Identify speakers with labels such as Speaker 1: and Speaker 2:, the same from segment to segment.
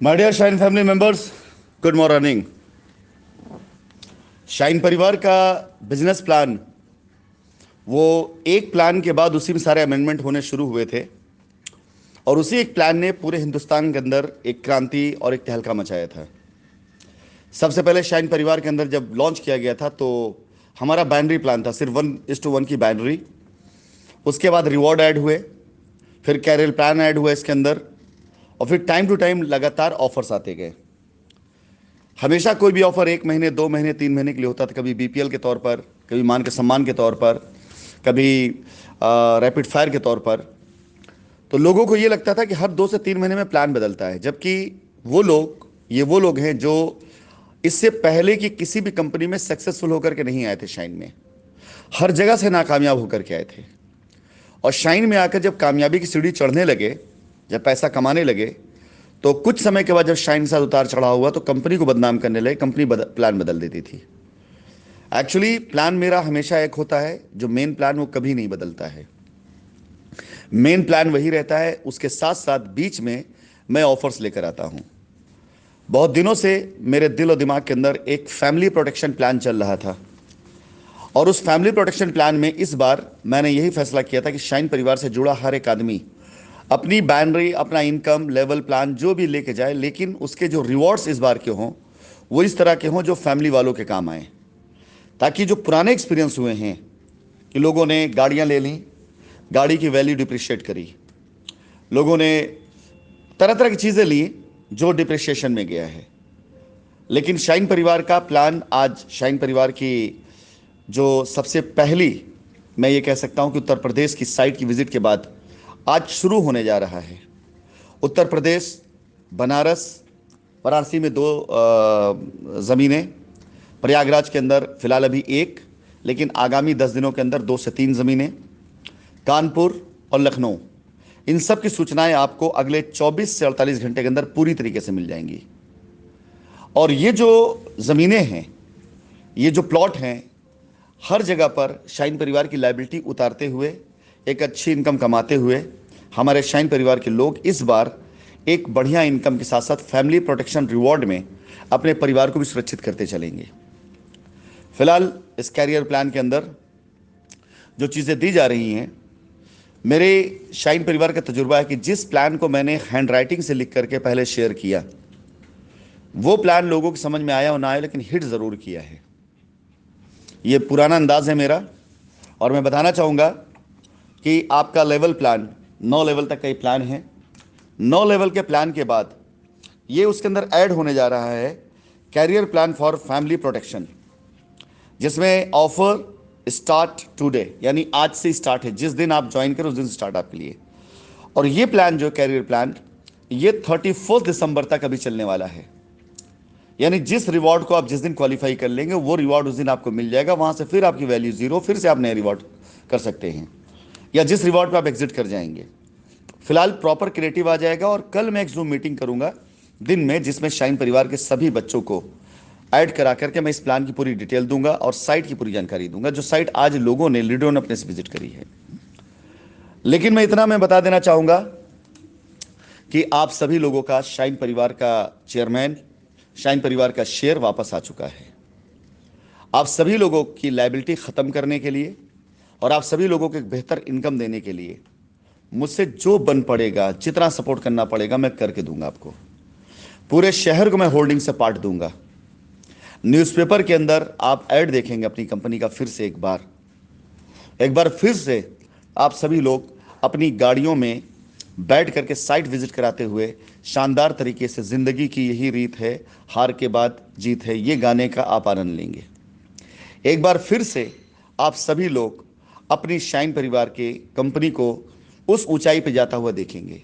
Speaker 1: My dear Shine family members, good morning. Shine परिवार का business plan, वो एक प्लान के बाद उसी में सारे अमेंडमेंट होने शुरू हुए थे और उसी एक प्लान ने पूरे हिंदुस्तान के अंदर एक क्रांति और एक तहलका मचाया था। सबसे पहले शाइन परिवार के अंदर जब लॉन्च किया गया था तो हमारा बाइनरी प्लान था, सिर्फ 1:1 की बाइनरी। उसके बाद रिवॉर्ड ऐड हुए, फिर कैरियर प्लान ऐड हुआ इसके अंदर, और फिर टाइम टू टाइम लगातार ऑफर्स आते गए। हमेशा कोई भी ऑफर 1 महीने, 2 महीने, 3 महीने के लिए होता था। कभी बीपीएल के तौर पर, कभी मान के सम्मान के तौर पर, कभी रैपिड फायर के तौर पर। तो लोगों को ये लगता था कि हर 2 से 3 महीने में प्लान बदलता है, जबकि वो लोग हैं जो इससे पहले की किसी भी कंपनी में सक्सेसफुल होकर के नहीं आए थे। शाइन में हर जगह से नाकामयाब होकर के आए थे, और शाइन में आकर जब कामयाबी की सीढ़ी चढ़ने लगे, जब पैसा कमाने लगे, तो कुछ समय के बाद जब शाइन के साथ उतार चढ़ाव हुआ तो कंपनी को बदनाम करने लगे। कंपनी प्लान बदल देती थी। एक्चुअली प्लान मेरा हमेशा एक होता है, जो मेन प्लान वो कभी नहीं बदलता है। मेन प्लान वही रहता है, उसके साथ साथ बीच में मैं ऑफर्स लेकर आता हूं। बहुत दिनों से मेरे दिल और दिमाग के अंदर एक फैमिली प्रोटेक्शन प्लान चल रहा था, और उस फैमिली प्रोटेक्शन प्लान में इस बार मैंने यही फैसला किया था कि शाइन परिवार से जुड़ा हर एक आदमी अपनी बैनरी, अपना इनकम लेवल प्लान जो भी लेके जाए, लेकिन उसके जो रिवॉर्ड्स इस बार के हों वो इस तरह के हों जो फैमिली वालों के काम आए। ताकि जो पुराने एक्सपीरियंस हुए हैं कि लोगों ने गाड़ियां ले ली, गाड़ी की वैल्यू डिप्रिशिएट करी, लोगों ने तरह तरह की चीज़ें ली जो डिप्रिशिएशन में गया है, लेकिन शाइन परिवार का प्लान, आज शाइन परिवार की जो सबसे पहली, मैं ये कह सकता हूं कि उत्तर प्रदेश की साइट की विजिट के बाद आज शुरू होने जा रहा है। उत्तर प्रदेश, बनारस, वाराणसी में 2 ज़मीनें, प्रयागराज के अंदर फिलहाल अभी एक, लेकिन आगामी 10 दिनों के अंदर 2 से 3 ज़मीनें, कानपुर और लखनऊ। इन सब की सूचनाएं आपको अगले 24 से 48 घंटे के अंदर पूरी तरीके से मिल जाएंगी। और ये जो ज़मीनें हैं, ये जो प्लॉट हैं, हर जगह पर शाइन परिवार की लायबिलिटी उतारते हुए, एक अच्छी इनकम कमाते हुए हमारे शाइन परिवार के लोग इस बार एक बढ़िया इनकम के साथ साथ फैमिली प्रोटेक्शन रिवॉर्ड में अपने परिवार को भी सुरक्षित करते चलेंगे। फिलहाल इस कैरियर प्लान के अंदर जो चीज़ें दी जा रही हैं, मेरे शाइन परिवार का तजुर्बा है कि जिस प्लान को मैंने हैंड राइटिंग से लिख करके पहले शेयर किया, वो प्लान लोगों की समझ में आया और ना आया, लेकिन हिट ज़रूर किया है। ये पुराना अंदाज है मेरा, और मैं बताना चाहूँगा कि आपका लेवल प्लान 9 लेवल तक का ये प्लान है। 9 लेवल के प्लान के बाद ये उसके अंदर ऐड होने जा रहा है career plan for family protection, जिसमें ऑफर स्टार्ट टुडे, यानी आज से स्टार्ट है। जिस दिन आप ज्वाइन करें उस दिन स्टार्ट आपके लिए। और ये प्लान, जो कैरियर प्लान, ये 31 दिसंबर तक अभी चलने वाला है। यानी जिस रिवॉर्ड को आप जिस दिन क्वालिफाई कर लेंगे, वो रिवॉर्ड उस दिन आपको मिल जाएगा। वहां से फिर आपकी वैल्यू 0, फिर से आप नए रिवॉर्ड कर सकते हैं, या जिस रिवॉर्ड पे आप एग्जिट कर जाएंगे। फिलहाल प्रॉपर क्रिएटिव आ जाएगा, और कल मैं एक जूम मीटिंग करूंगा दिन में, जिसमें शाइन परिवार के सभी बच्चों को ऐड करा करके मैं इस प्लान की पूरी डिटेल दूंगा और साइट की पूरी जानकारी दूंगा, जो साइट आज लोगों ने, लीडरों ने अपने से विजिट करी है। लेकिन मैं बता देना चाहूंगा कि आप सभी लोगों का शाइन परिवार का चेयरमैन, शाइन परिवार का शेयर वापस आ चुका है। आप सभी लोगों की लायबिलिटी ख़त्म करने के लिए और आप सभी लोगों को एक बेहतर इनकम देने के लिए मुझसे जो बन पड़ेगा, जितना सपोर्ट करना पड़ेगा, मैं करके दूंगा आपको। पूरे शहर को मैं होल्डिंग से पार्ट दूंगा। न्यूज़पेपर के अंदर आप ऐड देखेंगे अपनी कंपनी का। एक बार फिर से आप सभी लोग अपनी गाड़ियों में बैठ करके साइट विजिट कराते हुए शानदार तरीके से ज़िंदगी की यही रीत है, हार के बाद जीत है, ये गाने का आप आनंद लेंगे। एक बार फिर से आप सभी लोग अपनी शाइन परिवार के कंपनी को उस ऊंचाई पे जाता हुआ देखेंगे।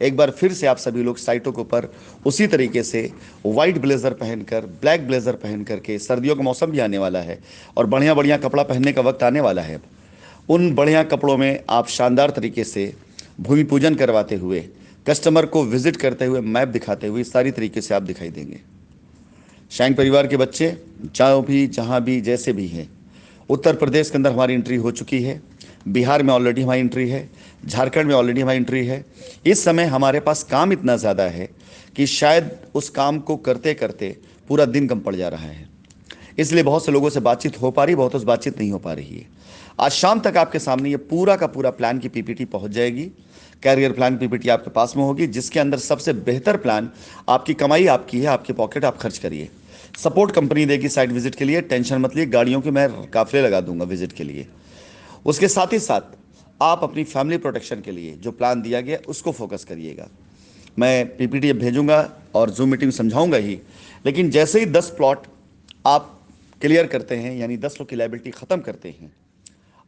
Speaker 1: एक बार फिर से आप सभी लोग साइटों के ऊपर उसी तरीके से वाइट ब्लेज़र पहनकर, ब्लैक ब्लेज़र पहन करके, सर्दियों का मौसम भी आने वाला है और बढ़िया बढ़िया कपड़ा पहनने का वक्त आने वाला है। उन बढ़िया कपड़ों में आप शानदार तरीके से भूमि पूजन करवाते हुए, कस्टमर को विजिट करते हुए, मैप दिखाते हुए, सारी तरीके से आप दिखाई देंगे। शाइन परिवार के बच्चे जहाँ भी जैसे भी हैं, उत्तर प्रदेश के अंदर हमारी एंट्री हो चुकी है। बिहार में ऑलरेडी हमारी एंट्री है, झारखंड में ऑलरेडी हमारी एंट्री है। इस समय हमारे पास काम इतना ज़्यादा है कि शायद उस काम को करते करते पूरा दिन कम पड़ जा रहा है। इसलिए बहुत से लोगों से बातचीत हो पा रही, बहुत से बातचीत नहीं हो पा रही है। आज शाम तक आपके सामने ये पूरा का पूरा प्लान की पीपीटी पहुंच जाएगी। कैरियर प्लान पीपीटी आपके पास में होगी, जिसके अंदर सबसे बेहतर प्लान, आपकी कमाई आपकी है, आपकी पॉकेट, आप खर्च करिए। सपोर्ट कंपनी देगी साइट विजिट के लिए, टेंशन मत लिए, गाड़ियों के मैं काफिले लगा दूंगा विजिट के लिए। उसके साथ ही साथ आप अपनी फैमिली प्रोटेक्शन के लिए जो प्लान दिया गया उसको फोकस करिएगा। मैं पीपीटी भेजूंगा और जूम मीटिंग समझाऊंगा ही, लेकिन जैसे ही 10 प्लॉट आप क्लियर करते हैं, यानी 10 लोग की लायबिलिटी ख़त्म करते हैं,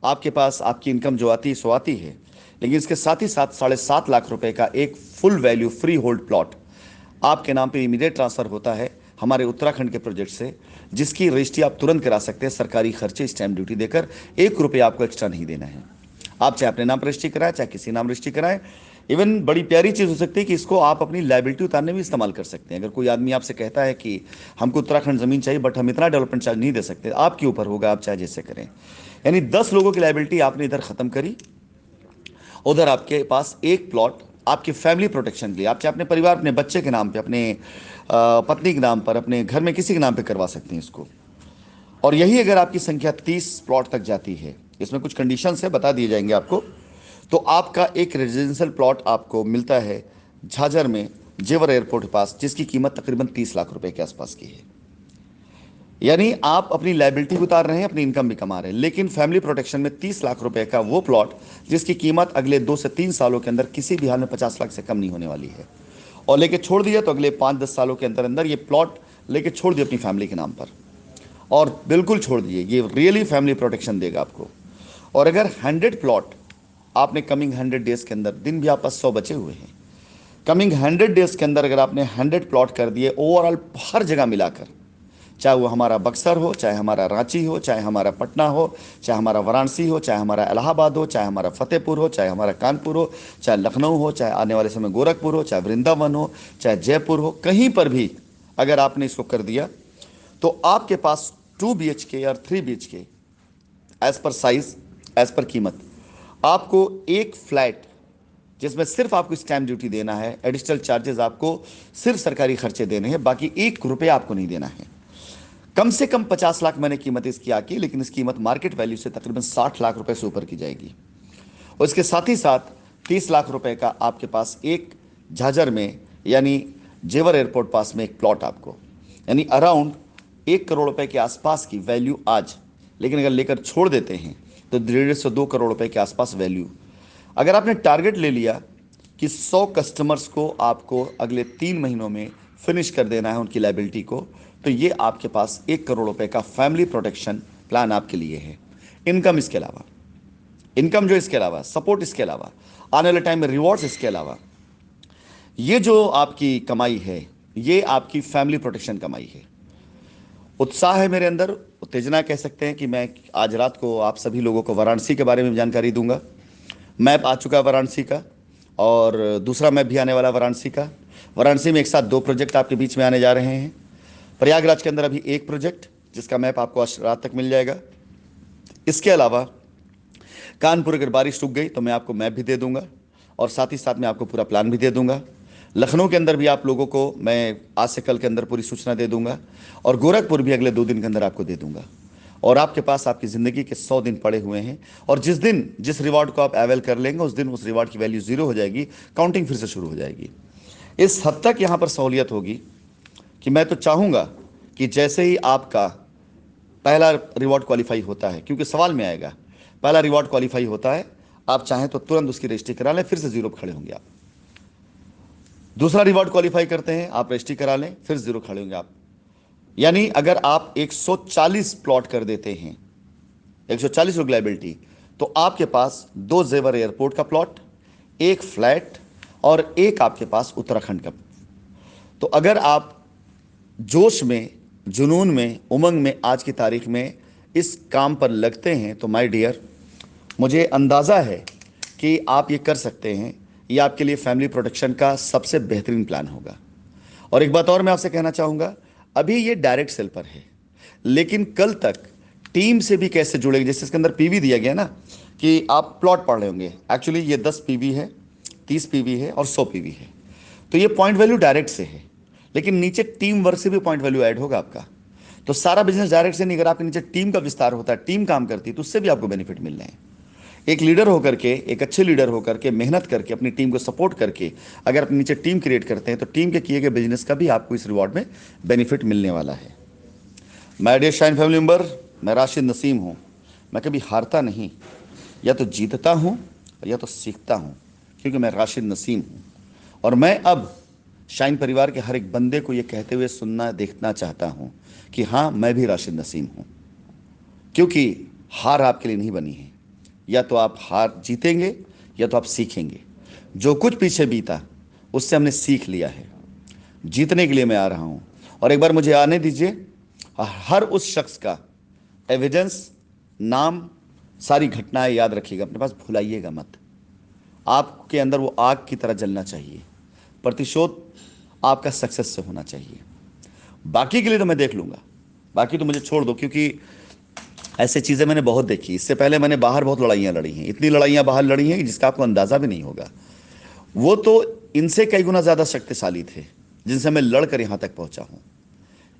Speaker 1: आपके पास आपकी इनकम जो आती है सो आती है, लेकिन इसके साथ ही साथ 7.5 लाख रुपए का एक full value free hold plot आपके नाम पे इमीडिएट ट्रांसफ़र होता है हमारे उत्तराखंड के प्रोजेक्ट से, जिसकी रजिस्ट्री आप तुरंत करा सकते हैं सरकारी खर्चे स्टैम्प ड्यूटी देकर। 1 रुपये आपको एक्स्ट्रा नहीं देना है। आप चाहे अपने नाम पर रजिस्ट्री कराएं, चाहे किसी नाम रजिस्ट्री कराएं। इवन बड़ी प्यारी चीज़ हो सकती है कि इसको आप अपनी लायबिलिटी उतारने में इस्तेमाल कर सकते हैं। अगर कोई आदमी आपसे कहता है कि हमको उत्तराखंड ज़मीन चाहिए बट हम इतना डेवलपमेंट चार्ज नहीं दे सकते, आपके ऊपर होगा, आप चाहे जैसे करें। यानी 10 लोगों की लायबिलिटी आपने इधर ख़त्म करी, उधर आपके पास एक प्लॉट आपके फैमिली प्रोटेक्शन के लिए, आप चाहे अपने परिवार, अपने बच्चे के नाम पे, अपने पत्नी के नाम पर, अपने घर में किसी के नाम पे करवा सकते हैं इसको। और यही अगर आपकी संख्या 30 प्लॉट तक जाती है, इसमें कुछ कंडीशंस है, बता दिए जाएंगे आपको, तो आपका एक रेजिडेंशियल प्लॉट आपको मिलता है झाझर में जेवर एयरपोर्ट के पास, जिसकी कीमत तकरीबन 30 लाख रुपए के आसपास की है। यानी आप अपनी लायबिलिटी भी उतार रहे हैं, अपनी इनकम भी कमा रहे हैं, लेकिन फैमिली प्रोटेक्शन में 30 लाख रुपए का वो प्लॉट जिसकी कीमत अगले 2 से 3 सालों के अंदर किसी भी हाल में 50 लाख से कम नहीं होने वाली है। और लेके छोड़ दिया तो अगले 5-10 सालों के अंदर अंदर ये प्लॉट लेके छोड़ दिए अपनी फैमिली के नाम पर, और बिल्कुल छोड़ दिए, ये रियली फैमिली प्रोटेक्शन देगा आपको। और अगर 100 प्लॉट आपने कमिंग 100 डेज के अंदर, दिन भी आपस 100 बचे हुए हैं, कमिंग 100 डेज के अंदर अगर आपने 100 प्लॉट कर दिए ओवरऑल हर जगह मिलाकर, चाहे वो हमारा बक्सर हो, चाहे हमारा रांची हो, चाहे हमारा पटना हो, चाहे हमारा वाराणसी हो, चाहे हमारा इलाहाबाद हो, चाहे हमारा फतेहपुर हो, चाहे हमारा कानपुर हो, चाहे लखनऊ हो, चाहे आने वाले समय गोरखपुर हो, चाहे वृंदावन हो, चाहे जयपुर हो, कहीं पर भी अगर आपने इसको कर दिया तो आपके पास 2 BHK और 3 BHK as per size, as per कीमत, आपको एक फ्लैट जिसमें सिर्फ आपको स्टैम्प ड्यूटी देना है, एडिशनल चार्जेस आपको सिर्फ सरकारी खर्चे देने हैं, बाकी 1 रुपया आपको नहीं देना है। कम से कम 50 लाख मैंने कीमत इसकी आकी, लेकिन इस कीमत मार्केट वैल्यू से तकरीबन 60 लाख रुपए से ऊपर की जाएगी। और इसके साथ ही साथ 30 लाख रुपए का आपके पास एक झाझर में, यानी जेवर एयरपोर्ट पास में एक प्लॉट आपको, यानी अराउंड 1 करोड़ रुपए के आसपास की वैल्यू आज, लेकिन अगर लेकर छोड़ देते हैं तो 1.5 से 2 करोड़ रुपए के आसपास वैल्यू। अगर आपने टारगेट ले लिया कि 100 कस्टमर्स को आपको अगले 3 महीनों में फिनिश कर देना है उनकी लायबिलिटी को, तो ये आपके पास 1 करोड़ रुपए का फैमिली प्रोटेक्शन प्लान आपके लिए है। इनकम इसके अलावा, इनकम जो इसके अलावा, सपोर्ट इसके अलावा, आने वाले टाइम में रिवॉर्ड्स इसके अलावा, ये जो आपकी कमाई है ये आपकी फैमिली प्रोटेक्शन कमाई है। उत्साह है मेरे अंदर, उत्तेजना कह सकते हैं कि मैं आज रात को आप सभी लोगों को वाराणसी के बारे में जानकारी दूंगा। मैप आ चुका है वाराणसी का, और दूसरा मैप भी आने वाला वाराणसी का। वाराणसी में एक साथ 2 प्रोजेक्ट आपके बीच में आने जा रहे हैं। प्रयागराज के अंदर अभी 1 प्रोजेक्ट जिसका मैप आपको आज रात तक मिल जाएगा। इसके अलावा कानपुर अगर बारिश रुक गई तो मैं आपको मैप भी दे दूंगा, और साथ ही साथ मैं आपको पूरा प्लान भी दे दूंगा। लखनऊ के अंदर भी आप लोगों को मैं आज से कल के अंदर पूरी सूचना दे दूंगा, और गोरखपुर भी अगले 2 दिन के अंदर आपको दे दूंगा। और आपके पास आपकी ज़िंदगी के 100 दिन पड़े हुए हैं, और जिस दिन जिस रिवॉर्ड को आप अवेल कर लेंगे उस दिन उस रिवॉर्ड की वैल्यू 0 हो जाएगी, काउंटिंग फिर से शुरू हो जाएगी। इस हद तक यहाँ पर सहूलियत होगी कि मैं तो चाहूँगा कि जैसे ही आपका पहला रिवॉर्ड क्वालिफाई होता है, क्योंकि सवाल में आएगा, पहला रिवॉर्ड क्वालिफाई होता है, आप चाहें तो तुरंत उसकी रजिस्ट्री करा लें, फिर से 0 पर खड़े होंगे आप। दूसरा रिवॉर्ड क्वालिफाई करते हैं, आप रजिस्ट्री करा लें, फिर 0 खड़े होंगे आप। यानी अगर आप 140 प्लॉट कर देते हैं, 140 लोग लायबिलिटी, तो आपके पास 2 जेवर एयरपोर्ट का प्लॉट, 1 फ्लैट, और 1 आपके पास उत्तराखंड का। तो अगर आप जोश में, जुनून में, उमंग में आज की तारीख में इस काम पर लगते हैं तो माय डियर, मुझे अंदाज़ा है कि आप ये कर सकते हैं। ये आपके लिए फैमिली प्रोटेक्शन का सबसे बेहतरीन प्लान होगा। और एक बात और मैं आपसे कहना चाहूँगा, अभी ये डायरेक्ट सेल पर है, लेकिन कल तक टीम से भी कैसे जुड़ेंगे, जैसे इसके अंदर पीवी दिया गया ना कि आप प्लॉट पढ़ रहे होंगे, एक्चुअली ये 10 पीवी है, 30 पीवी है और 100 पीवी है। तो ये पॉइंट वैल्यू डायरेक्ट से है, लेकिन नीचे टीम वर्क से भी पॉइंट वैल्यू ऐड होगा आपका। तो सारा बिजनेस डायरेक्ट से नहीं, अगर आपके नीचे टीम का विस्तार होता है, टीम काम करती है, तो उससे भी आपको बेनिफिट मिल रहे हैं। एक लीडर होकर के, एक अच्छे लीडर होकर के, मेहनत करके, अपनी टीम को सपोर्ट करके अगर अपने नीचे टीम क्रिएट करते हैं, तो टीम के किए गए बिजनेस का भी आपको इस रिवॉर्ड में बेनिफिट मिलने वाला है। My dear Shine family member, मैं राशिद नसीम हूँ। मैं कभी हारता नहीं, या तो जीतता हूँ या तो सीखता हूँ, क्योंकि मैं राशिद नसीम हूँ। और मैं अब शाइन परिवार के हर एक बंदे को ये कहते हुए सुनना देखना चाहता हूँ कि हाँ, मैं भी राशिद नसीम हूँ। क्योंकि हार आपके लिए नहीं बनी है, या तो आप हार जीतेंगे या तो आप सीखेंगे। जो कुछ पीछे बीता उससे हमने सीख लिया है, जीतने के लिए मैं आ रहा हूँ। और एक बार मुझे आने दीजिए, हर उस शख्स का एविडेंस, नाम, सारी घटनाएं याद रखिएगा अपने पास, भुलाइएगा मत। आपके अंदर वो आग की तरह जलना चाहिए। प्रतिशोध आपका सक्सेस से होना चाहिए। बाकी के लिए तो मैं देख लूँगा, बाकी तो मुझे छोड़ दो, क्योंकि ऐसे चीज़ें मैंने बहुत देखी। इससे पहले मैंने बाहर बहुत लड़ाइयाँ लड़ी हैं, इतनी लड़ाइयाँ बाहर लड़ी हैं कि जिसका आपको अंदाज़ा भी नहीं होगा। वो तो इनसे कई गुना ज़्यादा शक्तिशाली थे जिनसे मैं लड़कर यहाँ तक पहुँचा हूँ।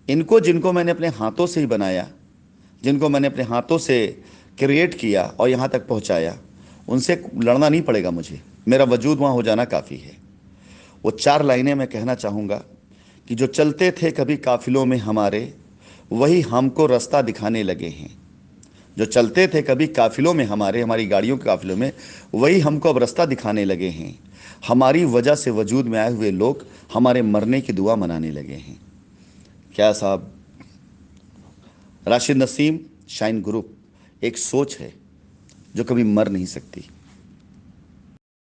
Speaker 1: इनको, जिनको मैंने अपने हाथों से ही बनाया, जिनको मैंने अपने हाथों से क्रिएट किया और यहाँ तक पहुँचाया, उनसे लड़ना नहीं पड़ेगा मुझे। मेरा वजूद वहाँ हो जाना काफ़ी है। वो 4 लाइनें मैं कहना चाहूँगा कि जो चलते थे कभी काफिलों में हमारे, वही हमको रास्ता दिखाने लगे हैं। जो चलते थे कभी काफिलों में हमारे, हमारी गाड़ियों के काफिलों में, वही हमको अब रास्ता दिखाने लगे हैं। हमारी वजह से वजूद में आए हुए लोग हमारे मरने की दुआ मनाने लगे हैं। क्या साहब! राशिद नसीम शाइन ग्रुप एक सोच है जो कभी मर नहीं सकती।